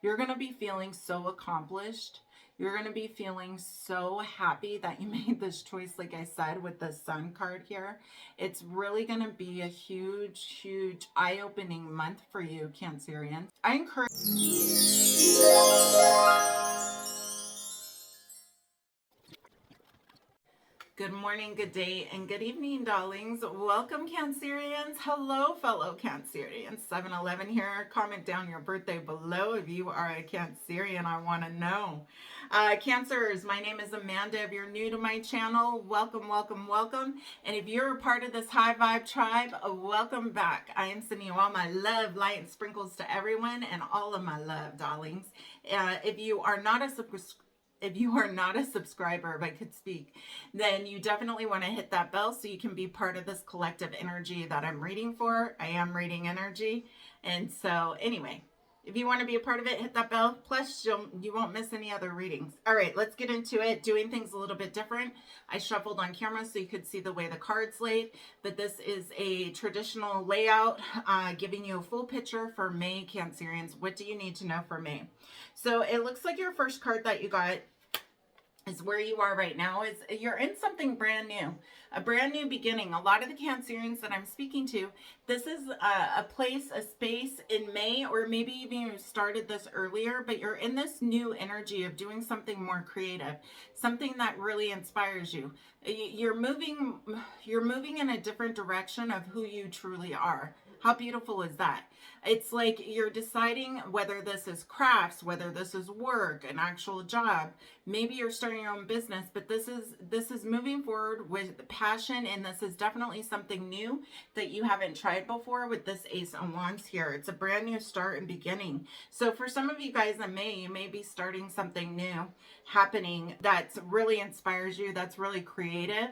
You're going to be feeling so accomplished. You're going to be feeling so happy that you made this choice, like I said, with the Sun card here. It's really going to be a huge, huge eye-opening month for you, Cancerians. I encourage... Good morning, good day, and good evening, darlings. Welcome, Cancerians. Hello, fellow Cancerians. 7-Eleven here. Comment down your birthday below if you are a Cancerian. I want to know. Cancers, my name is Amanda. If you're new to my channel, welcome, welcome, welcome. And if you're a part of this high vibe tribe, welcome back. I am sending you all my love, light, and sprinkles to everyone, and all of my love, darlings. If you are not a subscriber, if I could speak, then you definitely want to hit that bell so you can be part of this collective energy that I'm reading for. I am reading energy. And so anyway, if you want to be a part of it, hit that bell. Plus, you won't miss any other readings. All right, let's get into it. Doing things a little bit different. I shuffled on camera so you could see the way the cards laid. But this is a traditional layout, giving you a full picture for May, Cancerians. What do you need to know for May? So it looks like your first card that you got is where you are right now. Is you're in something brand new, a brand new beginning. A lot of the Cancerians that I'm speaking to, this is a place, a space in May, or maybe even you started this earlier, but you're in this new energy of doing something more creative, something that really inspires you. You're moving in a different direction of who you truly are. How beautiful is that? It's like you're deciding whether this is crafts, whether this is work, an actual job. Maybe you're starting your own business, but this is moving forward with passion, and this is definitely something new that you haven't tried before with this Ace of Wands here. It's a brand new start and beginning. So for some of you guys in May, you may be starting something new happening that really inspires you, that's really creative,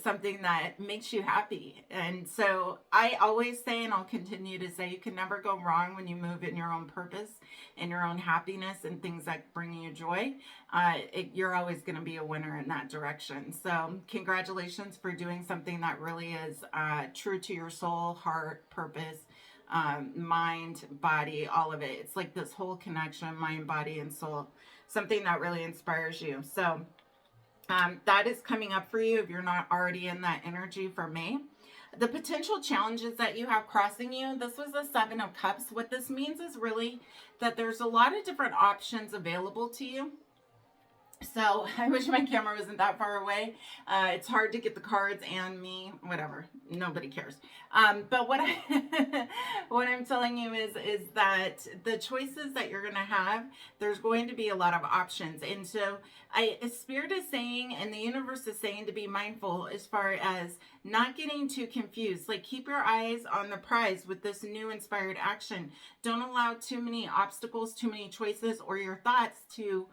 something that makes you happy. And so I always say, and I'll continue to say, you can never go wrong when you move in your own purpose and your own happiness and things that bring you joy. You're always going to be a winner in that direction. So congratulations for doing something that really is true to your soul, heart, purpose, mind, body, all of it. It's like this whole connection, mind, body, and soul, something that really inspires you. So that is coming up for you if you're not already in that energy for May. The potential challenges that you have crossing you, this was the Seven of Cups. What this means is really that there's a lot of different options available to you. So I wish my camera wasn't that far away. It's hard to get the cards and me, whatever. Nobody cares. But what what I'm telling you is that the choices that you're going to have, there's going to be a lot of options. And so Spirit is saying, and the universe is saying, to be mindful as far as not getting too confused. Like, keep your eyes on the prize with this new inspired action. Don't allow too many obstacles, too many choices, or your thoughts to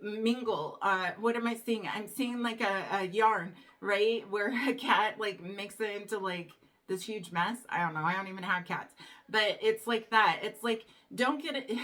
mingle. What am I seeing? I'm seeing like a yarn, right, where a cat like makes it into like this huge mess. I don't know, I don't even have cats, but it's like that. It's like, don't get it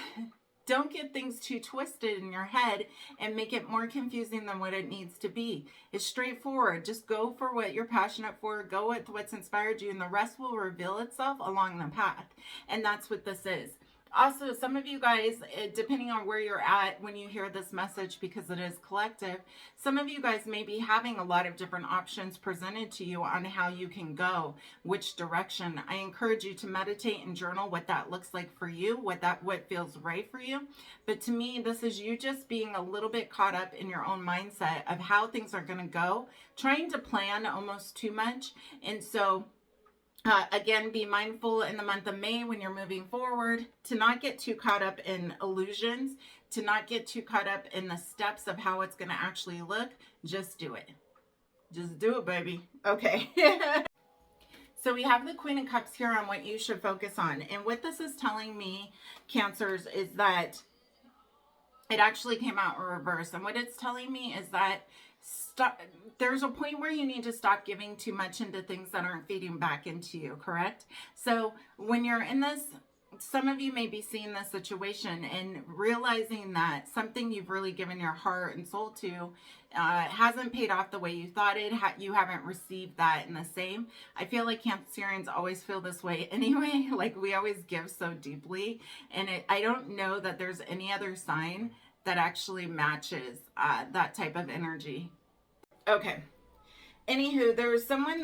don't get things too twisted in your head and make it more confusing than what it needs to be. It's straightforward. Just go for what you're passionate for, go with what's inspired you, and the rest will reveal itself along the path. And that's what this is. Also, some of you guys, depending on where you're at when you hear this message, because it is collective, some of you guys may be having a lot of different options presented to you on how you can go, which direction. I encourage you to meditate and journal what that looks like for you, what feels right for you. But to me, this is you just being a little bit caught up in your own mindset of how things are going to go, trying to plan almost too much. And so again, be mindful in the month of May when you're moving forward to not get too caught up in illusions, to not get too caught up in the steps of how it's going to actually look. Just do it. Just do it, baby. Okay. So we have the Queen of Cups here on what you should focus on. And what this is telling me, Cancers, is that it actually came out in reverse. And what it's telling me is that there's a point where you need to stop giving too much into things that aren't feeding back into you, correct? So when you're in this some of you may be seeing this situation and realizing that something you've really given your heart and soul to hasn't paid off the way you thought it. You haven't received that in the same. I feel like Cancerians always feel this way anyway. Like we always give so deeply. And I don't know that there's any other sign that actually matches that type of energy. Okay. Anywho, there's something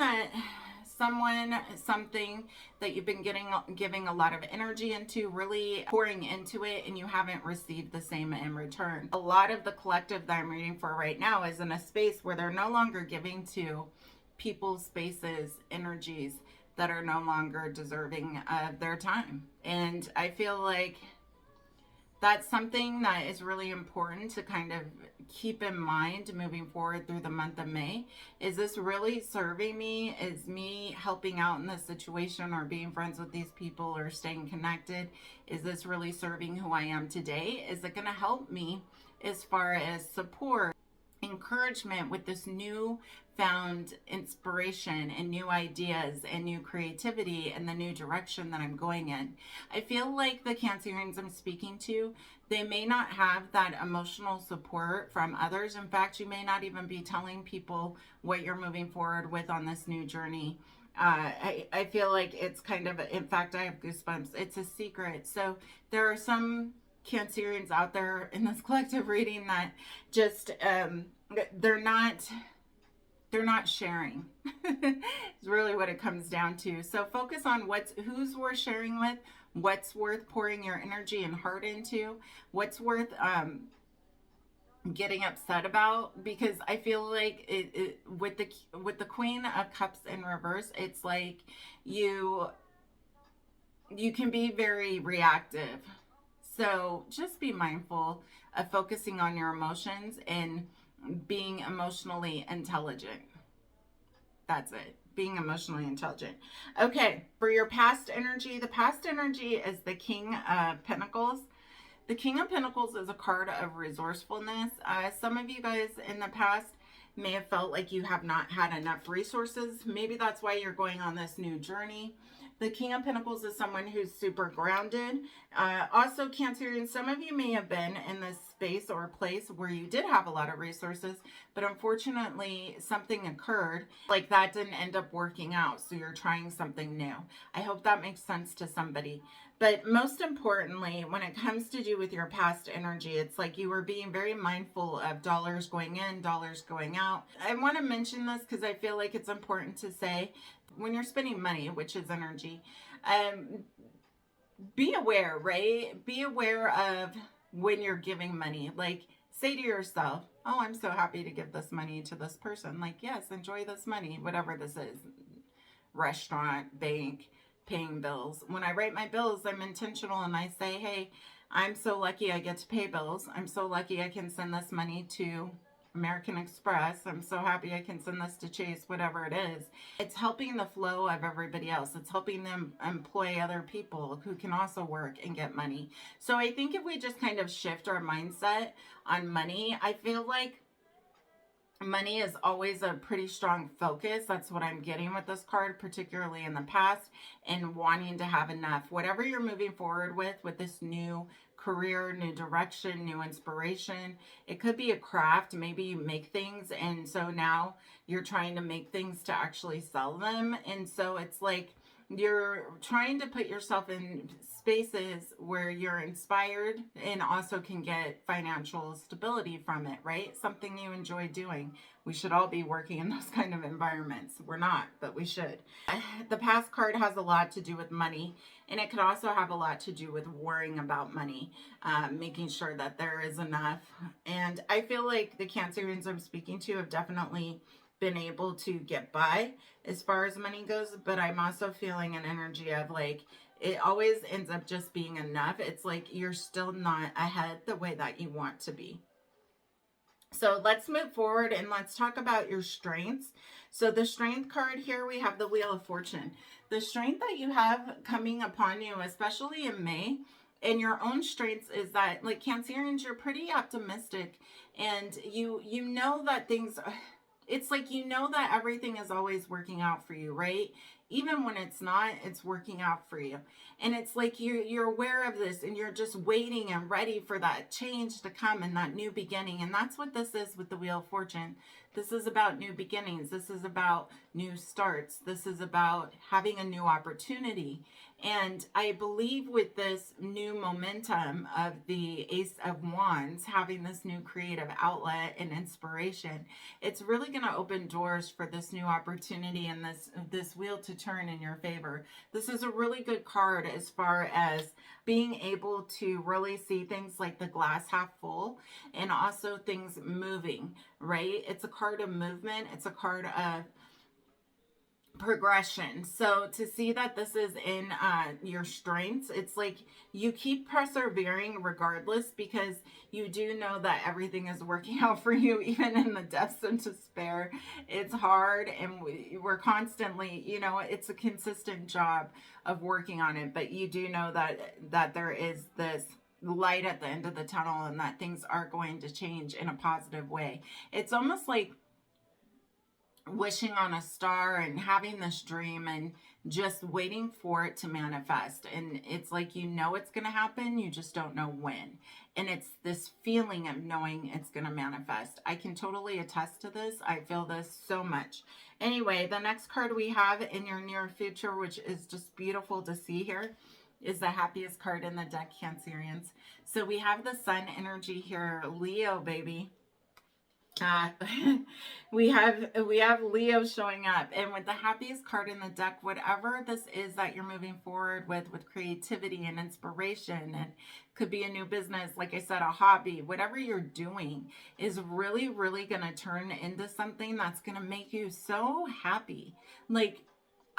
that you've been giving a lot of energy into, really pouring into it, and you haven't received the same in return. A lot of the collective that I'm reading for right now is in a space where they're no longer giving to people, spaces, energies that are no longer deserving of their time. And I feel like that's something that is really important to kind of keep in mind moving forward through the month of May. Is this really serving me? Is me helping out in this situation or being friends with these people or staying connected? Is this really serving who I am today? Is it going to help me as far as support, encouragement with this new found inspiration and new ideas and new creativity and the new direction that I'm going in? I feel like the Cancerians I'm speaking to, they may not have that emotional support from others. In fact, you may not even be telling people what you're moving forward with on this new journey. I feel like it's kind of, in fact, I have goosebumps. It's a secret. So there are some Cancerians out there in this collective reading that just, they're not sharing. It's really what it comes down to. So focus on who's worth sharing with, what's worth pouring your energy and heart into, what's worth getting upset about, because I feel like with the Queen of Cups in reverse, it's like you can be very reactive. So just be mindful of focusing on your emotions and being emotionally intelligent. That's it. Being emotionally intelligent. Okay, for your past energy, the past energy is the King of Pentacles. The King of Pentacles is a card of resourcefulness. Some of you guys in the past may have felt like you have not had enough resources. Maybe that's why you're going on this new journey. The King of Pentacles is someone who's super grounded. Also, Cancerian, some of you may have been in this space or place where you did have a lot of resources, but unfortunately something occurred, like that didn't end up working out, so you're trying something new. I hope that makes sense to somebody. But most importantly, when it comes to do with your past energy, it's like you were being very mindful of dollars going in, dollars going out. I want to mention this because I feel like it's important to say, when you're spending money, which is energy, be aware, right? Be aware of when you're giving money. Like, say to yourself, oh, I'm so happy to give this money to this person. Like, yes, enjoy this money, whatever this is. Restaurant, bank, paying bills. When I write my bills, I'm intentional and I say, hey, I'm so lucky I get to pay bills. I'm so lucky I can send this money to American Express. I'm so happy I can send this to Chase, whatever it is. It's helping the flow of everybody else. It's helping them employ other people who can also work and get money. So I think if we just kind of shift our mindset on money, I feel like money is always a pretty strong focus. That's what I'm getting with this card, particularly in the past, and wanting to have enough. Whatever you're moving forward with this new career, new direction, new inspiration. It could be a craft. Maybe you make things, and so now you're trying to make things to actually sell them. And so it's like you're trying to put yourself in spaces where you're inspired and also can get financial stability from it, right? Something you enjoy doing. We should all be working in those kind of environments. We're not, but we should. The past card has a lot to do with money, and it could also have a lot to do with worrying about money, making sure that there is enough. And I feel like the Cancerians I'm speaking to have definitely been able to get by as far as money goes, but I'm also feeling an energy of like, it always ends up just being enough. It's like you're still not ahead the way that you want to be. So let's move forward and let's talk about your strengths. So the strength card here, we have the Wheel of Fortune. The strength that you have coming upon you, especially in May, and your own strengths is that, like Cancerians, you're pretty optimistic, and you know that things, it's like you know that everything is always working out for you, right? even when it's not, it's working out for you. And it's like you're aware of this, and you're just waiting and ready for that change to come and that new beginning. And that's what this is with the Wheel of Fortune. This is about new beginnings. This is about new starts. This is about having a new opportunity. And I believe with this new momentum of the Ace of Wands, having this new creative outlet and inspiration, it's really going to open doors for this new opportunity and this wheel to turn in your favor. This is a really good card as far as being able to really see things like the glass half full, and also things moving, right? It's a card of movement. It's a card of progression. So to see that this is in your strengths, it's like you keep persevering regardless, because you do know that everything is working out for you, even in the depths of despair. It's hard, and we're constantly, you know, it's a consistent job of working on it, but you do know that there is this light at the end of the tunnel, and that things are going to change in a positive way. It's almost like wishing on a star and having this dream and just waiting for it to manifest. And it's like, you know, it's going to happen. You just don't know when. And it's this feeling of knowing it's going to manifest. I can totally attest to this. I feel this so much. Anyway, the next card we have in your near future, which is just beautiful to see here, is the happiest card in the deck, Cancerians. So we have the sun energy here, Leo, baby. We have Leo showing up, and with the happiest card in the deck, whatever this is that you're moving forward with creativity and inspiration, and could be a new business, like I said, a hobby, whatever you're doing is really, really going to turn into something that's going to make you so happy. Like,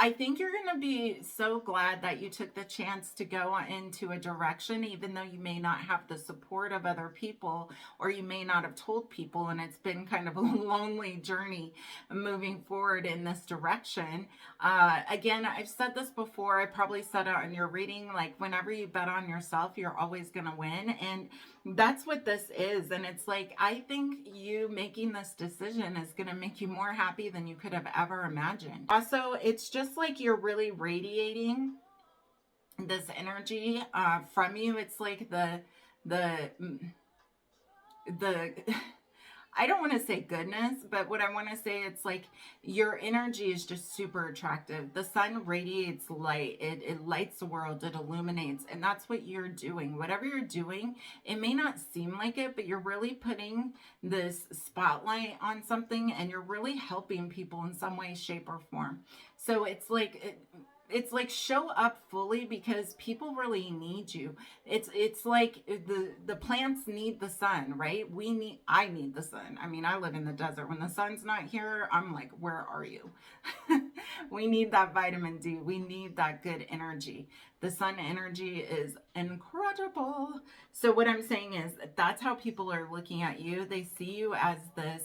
I think you're going to be so glad that you took the chance to go into a direction, even though you may not have the support of other people, or you may not have told people, and it's been kind of a lonely journey moving forward in this direction. Again, I've said this before. I probably said it on your reading, like, whenever you bet on yourself, you're always going to win. And that's what this is. And it's like, I think you making this decision is going to make you more happy than you could have ever imagined. Also, it's just like you're really radiating this energy from you. It's like the I don't want to say goodness, but what I want to say, it's like your energy is just super attractive. The sun radiates light. It lights the world. It illuminates. And that's what you're doing. Whatever you're doing, it may not seem like it, but you're really putting this spotlight on something, and you're really helping people in some way, shape, or form. So it's like show up fully, because people really need you. It's like the plants need the sun, right? I need the sun. I mean, I live in the desert. When the sun's not here, I'm like, where are you? We need that vitamin D. We need that good energy. The sun energy is incredible. So what I'm saying is, that's how people are looking at you. They see you as this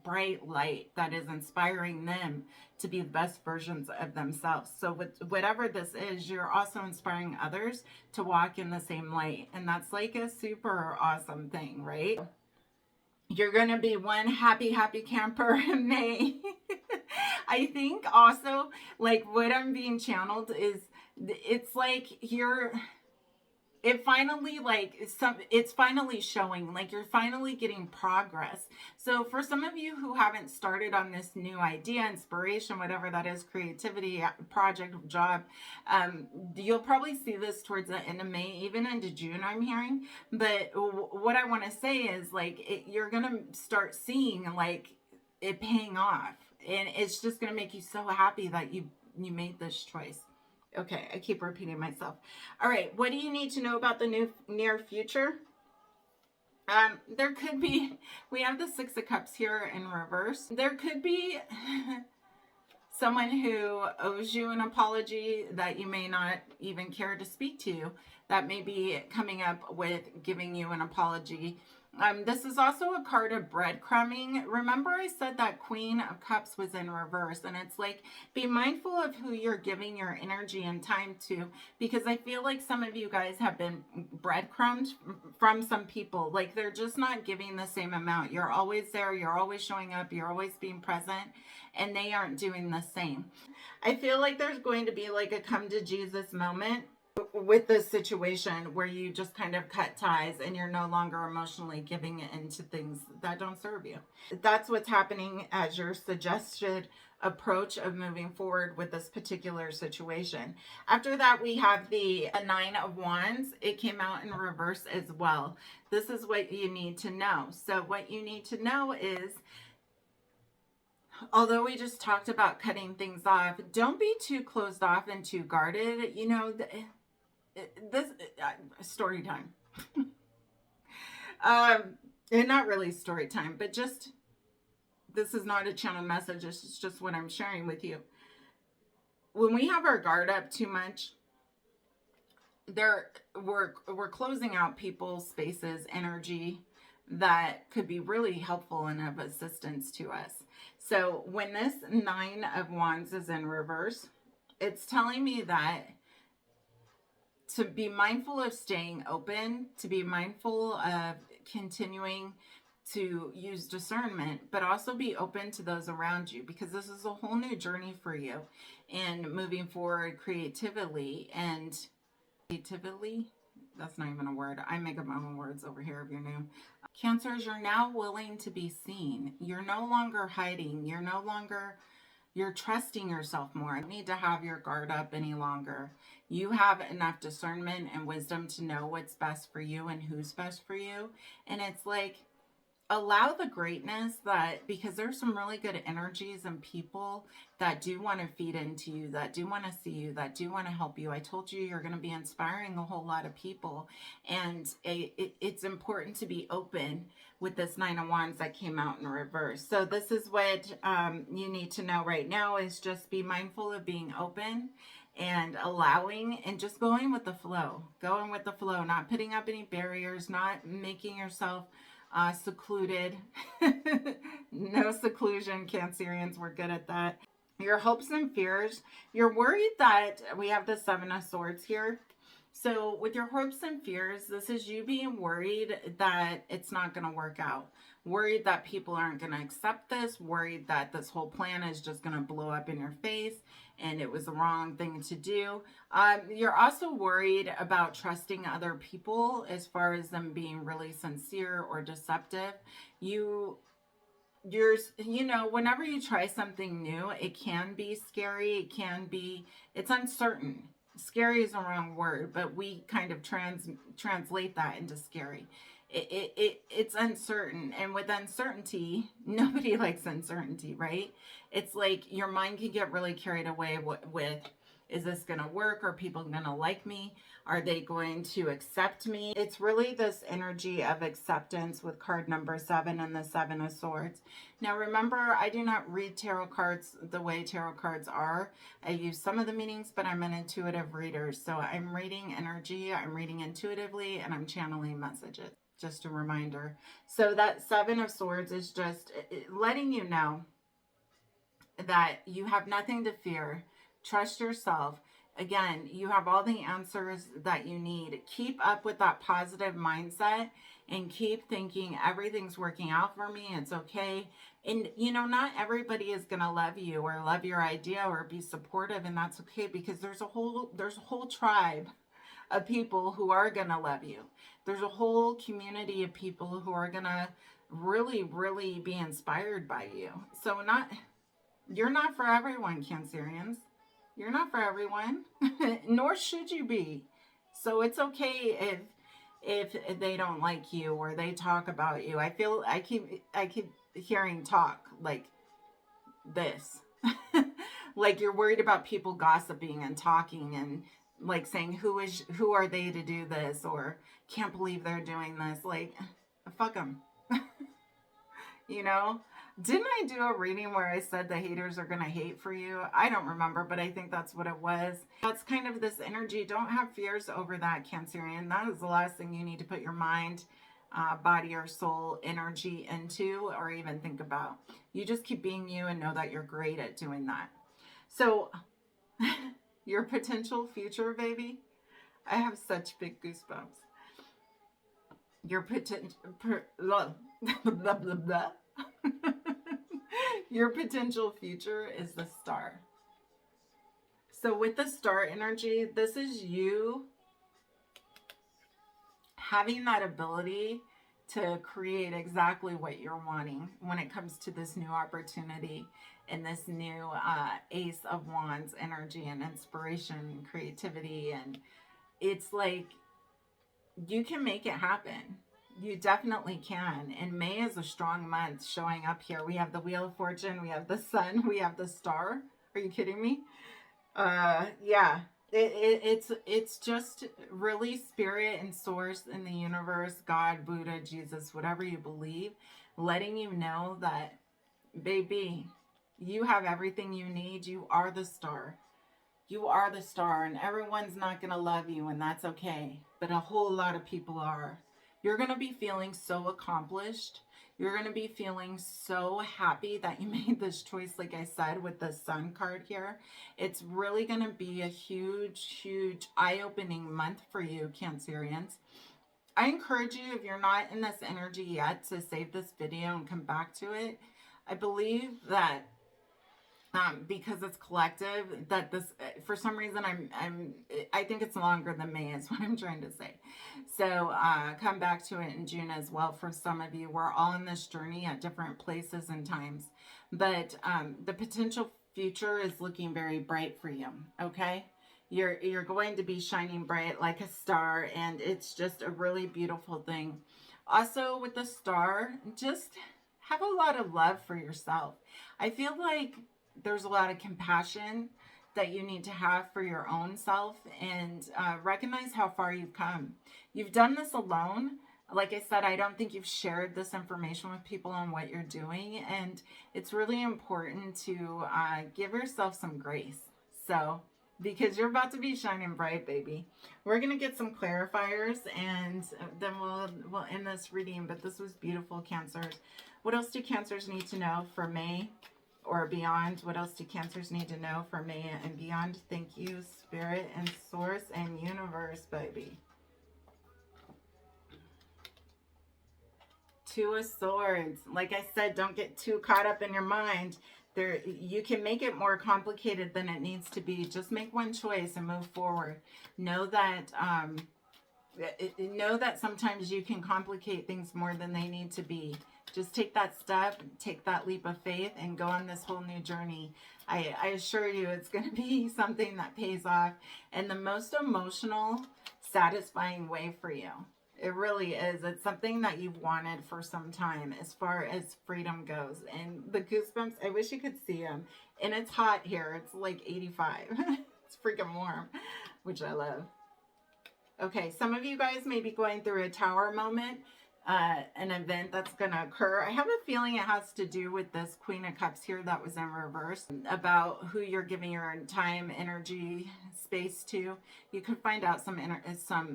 bright light that is inspiring them to be the best versions of themselves. So with whatever this is, you're also inspiring others to walk in the same light. And that's like a super awesome thing, right? You're going to be one happy camper in May. I think also, like, what I'm being channeled is, it's like it's finally showing, like you're finally getting progress. So for some of you who haven't started on this new idea, inspiration, whatever that is, creativity, project, job, you'll probably see this towards the end of May, even into June, I'm hearing. But what I want to say is, like, you're going to start seeing, like, it paying off. And it's just going to make you so happy that you made this choice. Okay, I keep repeating myself. All right, what do you need to know about the near future? There could be, we have the Six of Cups here in reverse. There could be someone who owes you an apology that you may not even care to speak to. that may be coming up with giving you an apology. This is also a card of breadcrumbing. Remember I said that Queen of Cups was in reverse, and it's like, be mindful of who you're giving your energy and time to, because I feel like some of you guys have been breadcrumbed from some people. Like, they're just not giving the same amount. You're always there, you're always showing up, you're always being present, and they aren't doing the same. I feel like there's going to be like a come to Jesus moment with this situation where you just kind of cut ties and you're no longer emotionally giving into things that don't serve you. That's what's happening as your suggested approach of moving forward with this particular situation. After that, we have the Nine of Wands. It came out in reverse as well. This is what you need to know. So what you need to know is, although we just talked about cutting things off, don't be too closed off and too guarded. You know, this story time. And not really story time, but just, this is not a channel message. This is just what I'm sharing with you. When we have our guard up too much, we're closing out people's spaces, energy that could be really helpful and of assistance to us. So when this Nine of Wands is in reverse, it's telling me that to be mindful of staying open, to be mindful of continuing to use discernment, but also be open to those around you, because this is a whole new journey for you and moving forward creatively. That's not even a word. I make up my own words over here if you're new. Cancers, you're now willing to be seen. You're no longer hiding. You're trusting yourself more. You don't need to have your guard up any longer. You have enough discernment and wisdom to know what's best for you and who's best for you. And it's like, allow the greatness, that because there's some really good energies and people that do want to feed into you, that do want to see you, that do want to help you. I told you you're going to be inspiring a whole lot of people, and it's important to be open with this Nine of Wands that came out in reverse. So this is what you need to know right now, is just be mindful of being open and allowing and just going with the flow, not putting up any barriers, not making yourself secluded. No seclusion, Cancerians, we're good at that. Your hopes and fears, you're worried that we have the Seven of Swords here. So with your hopes and fears, this is you being worried that it's not going to work out. Worried that people aren't going to accept this. Worried that this whole plan is just going to blow up in your face and it was the wrong thing to do. You're also worried about trusting other people as far as them being really sincere or deceptive. Whenever you try something new, it can be scary. It's uncertain. Scary is the wrong word, but we kind of translate that into scary. It's uncertain, and with uncertainty, nobody likes uncertainty, right? It's like your mind can get really carried away with, is this going to work? Are people going to like me? Are they going to accept me? It's really this energy of acceptance with card number 7 and the Seven of Swords. Now remember, I do not read tarot cards the way tarot cards are. I use some of the meanings, but I'm an intuitive reader. So I'm reading energy, I'm reading intuitively, and I'm channeling messages. Just a reminder. So that Seven of Swords is just letting you know that you have nothing to fear. Trust yourself. Again, you have all the answers that you need. Keep up with that positive mindset and keep thinking everything's working out for me. It's okay. And not everybody is going to love you or love your idea or be supportive, and that's okay, because there's a whole tribe of people who are going to love you. There's a whole community of people who are going to really, really be inspired by you. So you're not for everyone, Cancerians. You're not for everyone, nor should you be. So it's okay if they don't like you or they talk about you. I keep hearing talk like this. Like you're worried about people gossiping and talking and like saying, who are they to do this, or can't believe they're doing this. Like, fuck them. You know, didn't I do a reading where I said the haters are going to hate for you? I don't remember, but I think that's what it was. That's kind of this energy. Don't have fears over that, Cancerian. That is the last thing you need to put your mind, body, or soul energy into, or even think about. You just keep being you and know that you're great at doing that. So, your potential future, baby. I have such big goosebumps. Your potential. Blah, blah, blah, blah. Your potential future is the star. So with the star energy, this is you having that ability to create exactly what you're wanting when it comes to this new opportunity and this new Ace of Wands energy and inspiration and creativity. And it's like you can make it happen. You definitely can. And May is a strong month showing up here. We have the Wheel of Fortune, we have the Sun, we have the Star. Are you kidding me? Yeah. It's just really spirit and source in the universe, God, Buddha, Jesus, whatever you believe, letting you know that, baby, you have everything you need. You are the star. You are the star, and everyone's not going to love you, and that's okay. But a whole lot of people are. You're going to be feeling so accomplished. You're going to be feeling so happy that you made this choice, like I said, with the Sun card here. It's really going to be a huge, huge eye-opening month for you, Cancerians. I encourage you, if you're not in this energy yet, to save this video and come back to it. I believe that because it's collective, that this, for some reason, I think it's longer than May is what I'm trying to say. So come back to it in June as well. For some of you, we're all in this journey at different places and times, but the potential future is looking very bright for you. Okay. You're going to be shining bright like a star, and it's just a really beautiful thing. Also with the star, just have a lot of love for yourself. I feel like there's a lot of compassion that you need to have for your own self, and recognize how far you've come. You've done this alone. Like I said, I don't think you've shared this information with people on what you're doing, and it's really important to give yourself some grace. So, because you're about to be shining bright, baby. We're going to get some clarifiers, and then we'll end this reading, but this was beautiful, Cancers. What else do Cancers need to know for May or beyond? What else do Cancers need to know for May and beyond? Thank you, Spirit and Source and Universe, baby. Two of Swords. Like I said, don't get too caught up in your mind. You can make it more complicated than it needs to be. Just make one choice and move forward. Know that sometimes you can complicate things more than they need to be. Just take that step, take that leap of faith, and go on this whole new journey. I assure you it's going to be something that pays off in the most emotional, satisfying way for you. It really is. It's something that you've wanted for some time as far as freedom goes. And the goosebumps, I wish you could see them. And it's hot here. It's like 85. It's freaking warm, which I love. Okay, some of you guys may be going through a tower moment, an event that's going to occur. I have a feeling it has to do with this Queen of Cups here that was in reverse, about who you're giving your time, energy, space to. You could find out some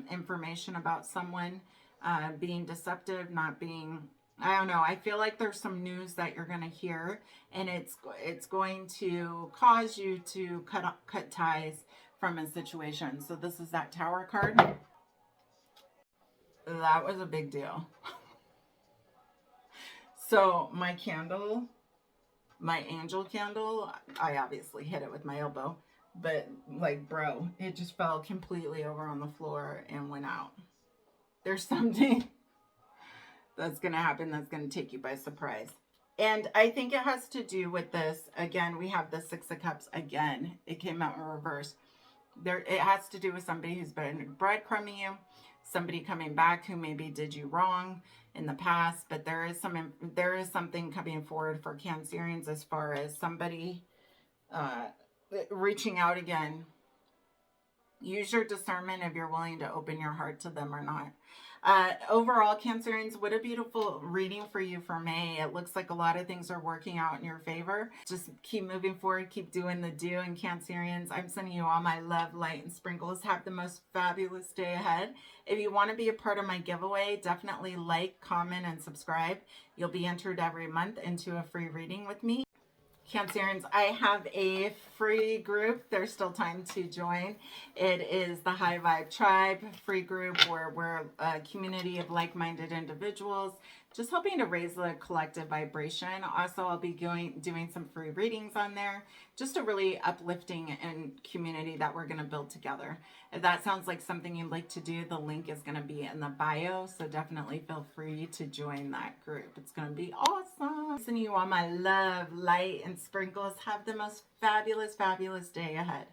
information about someone being deceptive, not being, I don't know. I feel like there's some news that you're going to hear, and it's going to cause you to cut ties from a situation. So this is that Tower card. That was a big deal. So my candle, my angel candle, I obviously hit it with my elbow, but like, bro, it just fell completely over on the floor and went out. There's something that's going to happen that's going to take you by surprise. And I think it has to do with this. Again, we have the Six of Cups again. It came out in reverse. It has to do with somebody who's been breadcrumbing you, somebody coming back who maybe did you wrong in the past, but there is something coming forward for Cancerians as far as somebody reaching out again. Use your discernment if you're willing to open your heart to them or not. Overall, Cancerians, what a beautiful reading for you for May. It looks like a lot of things are working out in your favor. Just keep moving forward, keep doing the do. And Cancerians, I'm sending you all my love, light, and sprinkles. Have the most fabulous day ahead. If you want to be a part of my giveaway, definitely like, comment, and subscribe. You'll be entered every month into a free reading with me. Cancerians, I have a free group. There's still time to join. It is the High Vibe Tribe free group where we're a community of like-minded individuals just helping to raise the collective vibration. Also, I'll be doing some free readings on there. Just a really uplifting and community that we're going to build together. If that sounds like something you'd like to do, the link is going to be in the bio. So definitely feel free to join that group. It's going to be awesome. Sending you all my love, light, and sprinkles. Have the most fabulous, fabulous day ahead.